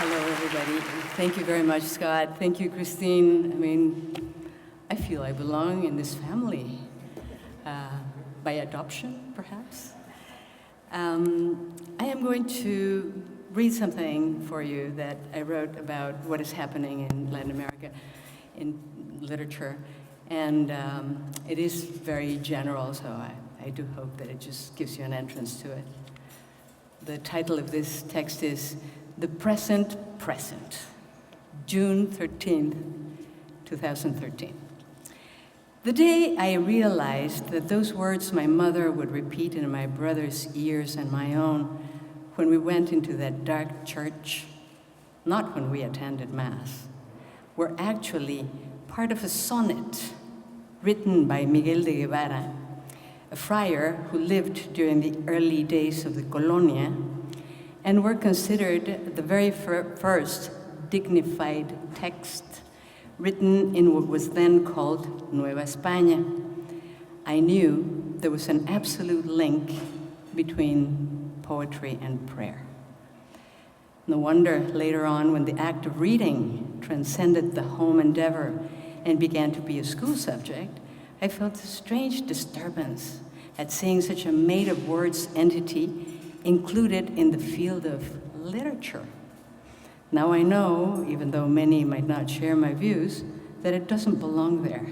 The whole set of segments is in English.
Hello, everybody. Thank you very much, Scott. Thank you, Christine. I mean, I feel I belong in this family, by adoption, perhaps. I am going to read something for you that I wrote about what is happening in Latin America in literature. And it is very general, so I do hope that it just gives you an entrance to it. The title of this text is The Present, June 13th, 2013. The day I realized that those words my mother would repeat in my brother's ears and my own when we went into that dark church, not when we attended Mass, were actually part of a sonnet written by Miguel de Guevara, a friar who lived during the early days of the Colonia, and were considered the very first dignified text written in what was then called Nueva España. I knew there was an absolute link between poetry and prayer. No wonder later on, when the act of reading transcended the home endeavor and began to be a school subject, I felt a strange disturbance at seeing such a made-of-words entity included in the field of literature. Now I know, even though many might not share my views, that it doesn't belong there.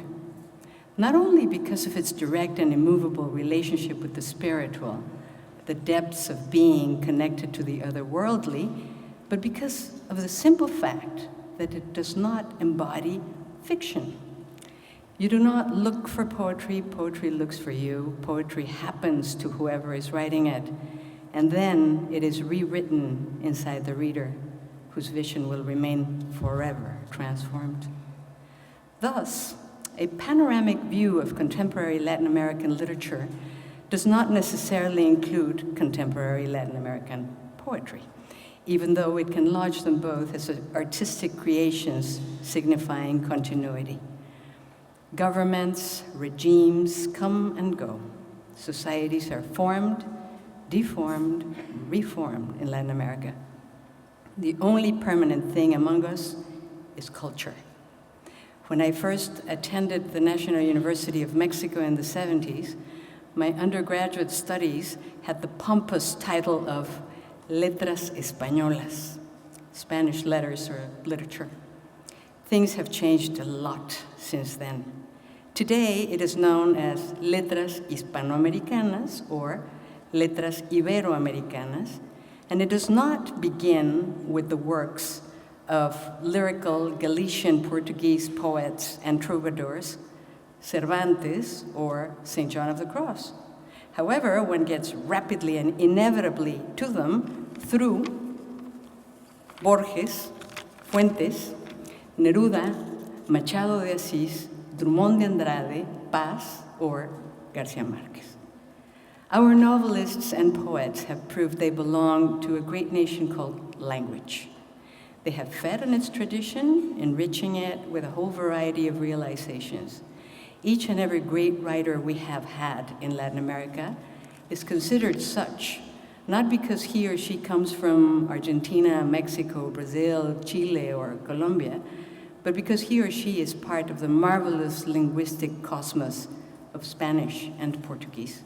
Not only because of its direct and immovable relationship with the spiritual, the depths of being connected to the otherworldly, but because of the simple fact that it does not embody fiction. You do not look for poetry, poetry looks for you. Poetry happens to whoever is writing it, and then it is rewritten inside the reader, whose vision will remain forever transformed. Thus, a panoramic view of contemporary Latin American literature does not necessarily include contemporary Latin American poetry, even though it can lodge them both as artistic creations signifying continuity. Governments, regimes come and go. Societies are formed, deformed, reformed in Latin America. The only permanent thing among us is culture. When I first attended the National University of Mexico in the 70s, my undergraduate studies had the pompous title of Letras Españolas, Spanish letters or literature. Things have changed a lot since then. Today, it is known as Letras Hispanoamericanas or Letras Iberoamericanas, and it does not begin with the works of lyrical Galician Portuguese poets and troubadours, Cervantes or St. John of the Cross. However, one gets rapidly and inevitably to them through Borges, Fuentes, Neruda, Machado de Asís, Drummond de Andrade, Paz, or García Márquez. Our novelists and poets have proved they belong to a great nation called language. They have fed on its tradition, enriching it with a whole variety of realizations. Each and every great writer we have had in Latin America is considered such, not because he or she comes from Argentina, Mexico, Brazil, Chile, or Colombia, but because he or she is part of the marvelous linguistic cosmos of Spanish and Portuguese.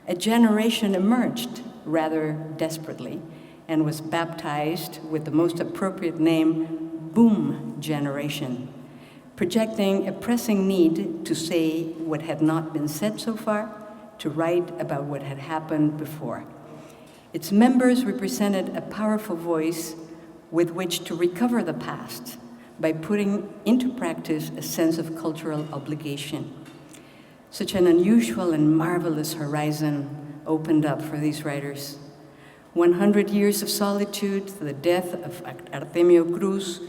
A generation emerged rather desperately and was baptized with the most appropriate name, Boom Generation, projecting a pressing need to say what had not been said so far, to write about what had happened before. Its members represented a powerful voice with which to recover the past by putting into practice a sense of cultural obligation. Such an unusual and marvelous horizon opened up for these writers. 100 years of solitude, the death of Artemio Cruz,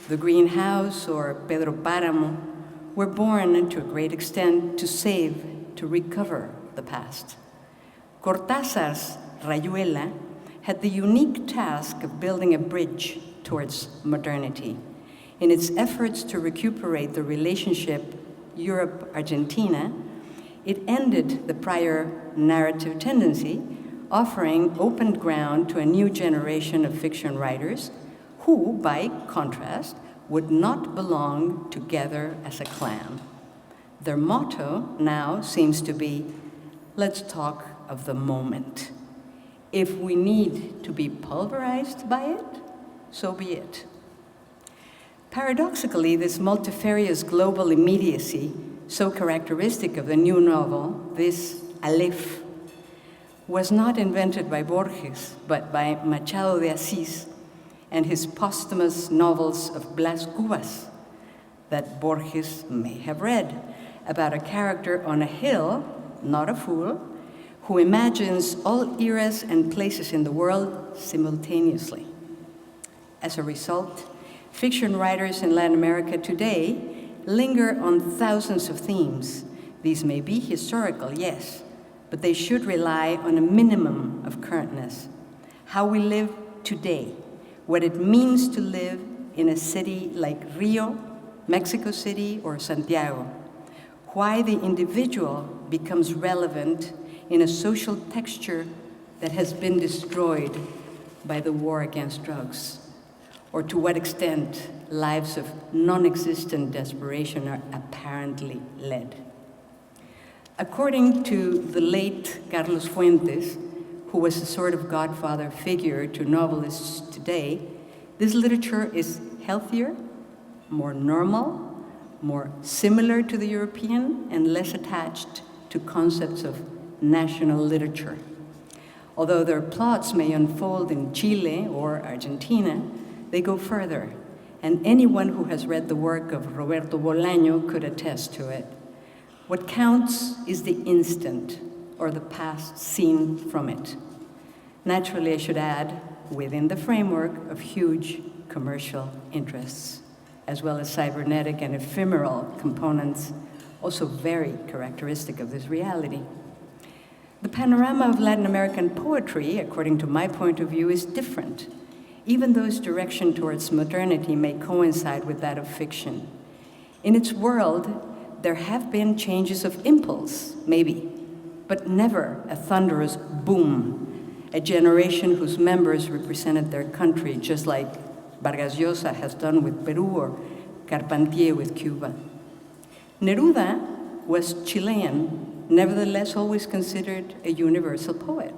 The Green House, or Pedro Páramo were born to a great extent to save, to recover the past. Cortázar's Rayuela had the unique task of building a bridge towards modernity. In its efforts to recuperate the relationship Europe-Argentina, it ended the prior narrative tendency, offering open ground to a new generation of fiction writers who, by contrast, would not belong together as a clan. Their motto now seems to be, let's talk of the moment. If we need to be pulverized by it, so be it. Paradoxically, this multifarious global immediacy, so characteristic of the new novel, this Aleph, was not invented by Borges, but by Machado de Assis and his posthumous novels of Blas Cubas that Borges may have read, about a character on a hill, not a fool, who imagines all eras and places in the world simultaneously. As a result, fiction writers in Latin America today linger on thousands of themes. These may be historical, yes, but they should rely on a minimum of currentness. How we live today, what it means to live in a city like Rio, Mexico City, or Santiago, why the individual becomes relevant in a social texture that has been destroyed by the war against drugs, or to what extent lives of non-existent desperation are apparently led. According to the late Carlos Fuentes, who was a sort of godfather figure to novelists today, this literature is healthier, more normal, more similar to the European, and less attached to concepts of national literature. Although their plots may unfold in Chile or Argentina, they go further, and anyone who has read the work of Roberto Bolaño could attest to it. What counts is the instant, or the past seen from it. Naturally, I should add, within the framework of huge commercial interests, as well as cybernetic and ephemeral components, also very characteristic of this reality. The panorama of Latin American poetry, according to my point of view, is different, even though its direction towards modernity may coincide with that of fiction. In its world, there have been changes of impulse, maybe, but never a thunderous boom, a generation whose members represented their country, just like Vargas Llosa has done with Peru or Carpentier with Cuba. Neruda was Chilean, nevertheless always considered a universal poet.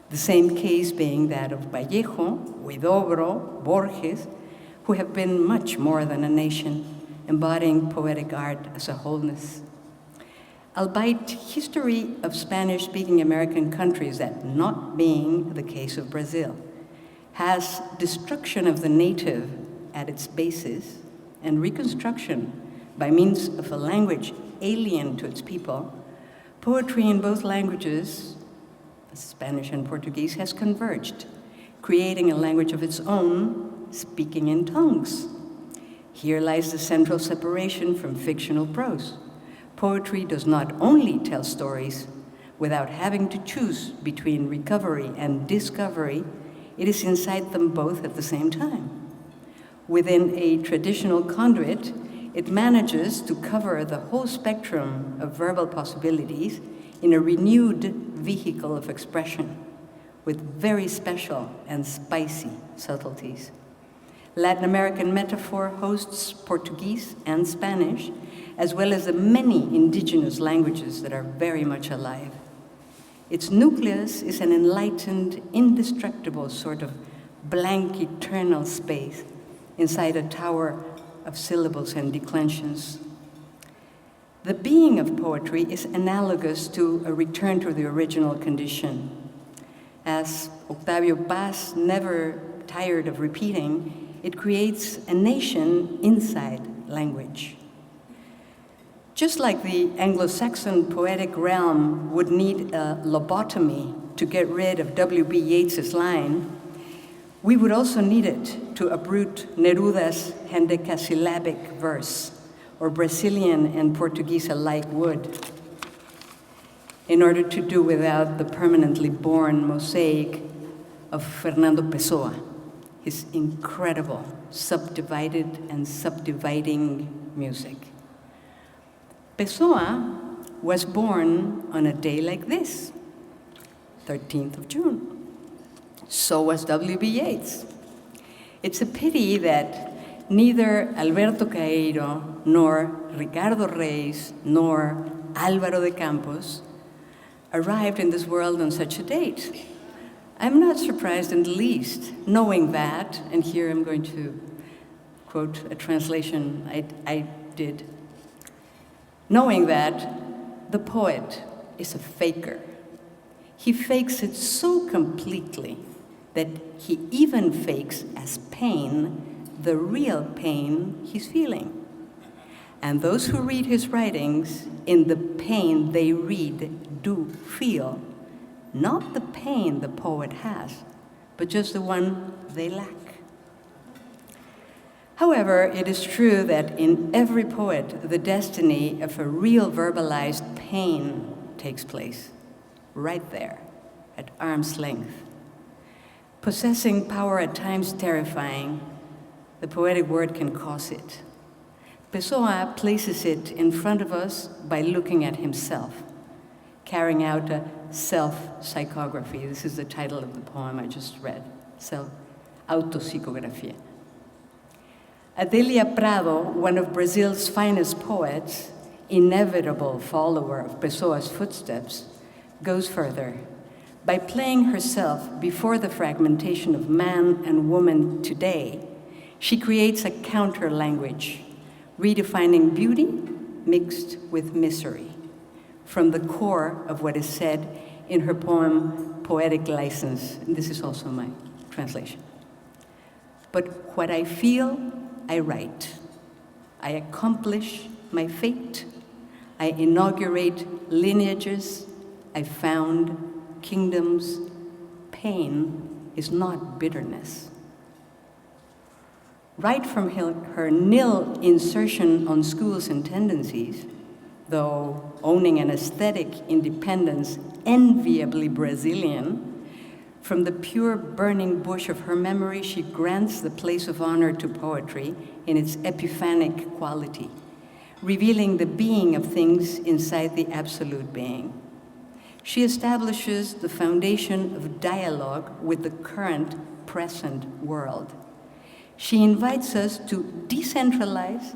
The same case being that of Vallejo, Huidobro, Borges, who have been much more than a nation, embodying poetic art as a wholeness. Albeit history of Spanish-speaking American countries, that not being the case of Brazil, has destruction of the native at its basis and reconstruction by means of a language alien to its people, poetry in both languages, Spanish and Portuguese, has converged, creating a language of its own, speaking in tongues. Here lies the central separation from fictional prose. Poetry does not only tell stories without having to choose between recovery and discovery, it is inside them both at the same time. Within a traditional conduit, it manages to cover the whole spectrum of verbal possibilities in a renewed vehicle of expression with very special and spicy subtleties. Latin American metaphor hosts Portuguese and Spanish, as well as the many indigenous languages that are very much alive. Its nucleus is an enlightened, indestructible sort of blank eternal space inside a tower of syllables and declensions. The being of poetry is analogous to a return to the original condition. As Octavio Paz never tired of repeating, it creates a nation inside language. Just like the Anglo-Saxon poetic realm would need a lobotomy to get rid of W.B. Yeats's line, we would also need it to uproot Neruda's hendecasyllabic verse, or Brazilian and Portuguese alike would, in order to do without the permanently born mosaic of Fernando Pessoa, his incredible subdivided and subdividing music. Pessoa was born on a day like this, 13th of June. So was W.B. Yeats. It's a pity that neither Alberto Caeiro, nor Ricardo Reis, nor Álvaro de Campos arrived in this world on such a date. I'm not surprised in the least, knowing that, and here I'm going to quote a translation I did, knowing that the poet is a faker. He fakes it so completely that he even fakes as pain the real pain he's feeling. And those who read his writings, in the pain they read, do feel not the pain the poet has, but just the one they lack. However, it is true that in every poet, the destiny of a real verbalized pain takes place, right there, at arm's length. Possessing power at times terrifying, the poetic word can cause it. Pessoa places it in front of us by looking at himself, carrying out a self-psychography. This is the title of the poem I just read, autopsicografia. Adélia Prado, one of Brazil's finest poets, inevitable follower of Pessoa's footsteps, goes further. By playing herself before the fragmentation of man and woman today, she creates a counter-language, redefining beauty mixed with misery, from the core of what is said in her poem, Poetic License. And this is also my translation. But what I feel, I write. I accomplish my fate. I inaugurate lineages. I found kingdoms. Pain is not bitterness. Right from her nil insertion on schools and tendencies, though owning an aesthetic independence enviably Brazilian, from the pure burning bush of her memory, she grants the place of honor to poetry in its epiphanic quality, revealing the being of things inside the absolute being. She establishes the foundation of dialogue with the current, present world. She invites us to decentralize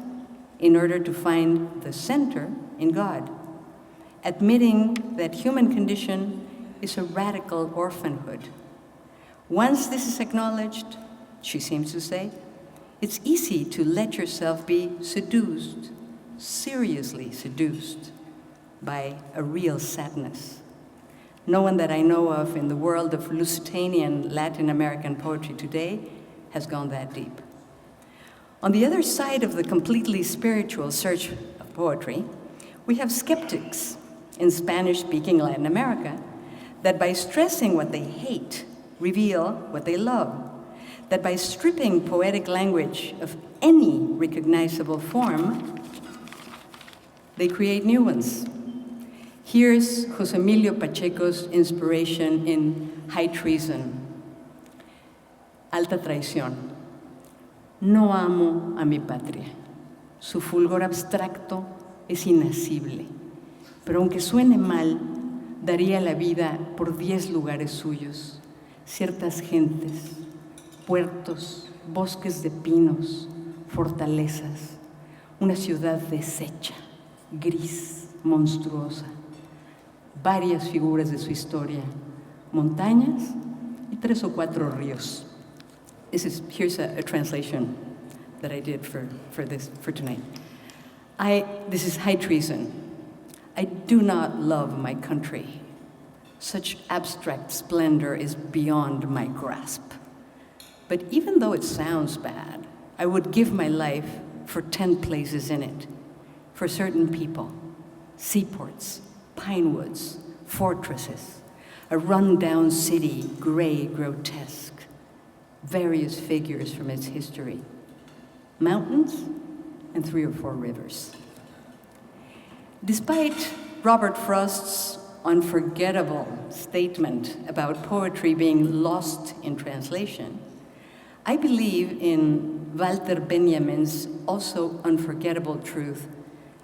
in order to find the center in God, admitting that human condition is a radical orphanhood. Once this is acknowledged, she seems to say, it's easy to let yourself be seduced, seriously seduced, by a real sadness. No one that I know of in the world of Lusitanian Latin American poetry today has gone that deep. On the other side of the completely spiritual search of poetry, we have skeptics in Spanish-speaking Latin America that by stressing what they hate, reveal what they love, that by stripping poetic language of any recognizable form, they create new ones. Here's José Emilio Pacheco's inspiration in High Treason. Alta traición. No amo a mi patria. Su fulgor abstracto es inasible. Pero aunque suene mal, daría la vida por 10 lugares suyos, ciertas gentes, puertos, bosques de pinos, fortalezas, una ciudad deshecha, gris, monstruosa, varias figuras de su historia, montañas y 3 o 4 ríos. Here's a translation that I did for tonight. This is High Treason. I do not love my country. Such abstract splendor is beyond my grasp. But even though it sounds bad, I would give my life for 10 places in it, for certain people, seaports, pine woods, fortresses, a run-down city, gray, grotesque, various figures from its history, mountains, and 3 or 4 rivers. Despite Robert Frost's unforgettable statement about poetry being lost in translation, I believe in Walter Benjamin's also unforgettable truth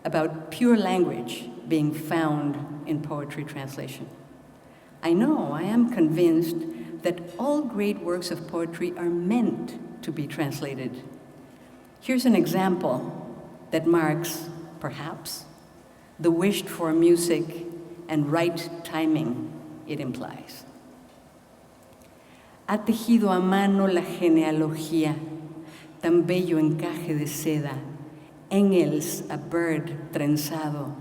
about pure language being found in poetry translation. I am convinced that all great works of poetry are meant to be translated. Here's an example that marks, perhaps, the wished-for music and right timing it implies. Ha tejido a mano la genealogía, tan bello encaje de seda, Engels a Bird trenzado,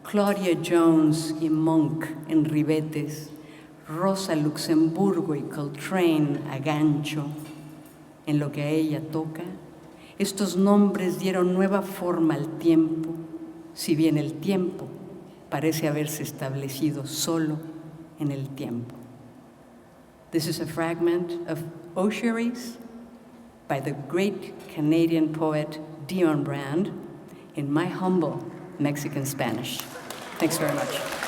Claudia Jones y Monk en ribetes, Rosa Luxemburgo y Coltrane a gancho. En lo que a ella toca, estos nombres dieron nueva forma al tiempo, si bien el tiempo parece haberse establecido solo en el tiempo. This is a fragment of Osheries by the great Canadian poet Dion Brand in my humble Mexican Spanish. Thanks very much.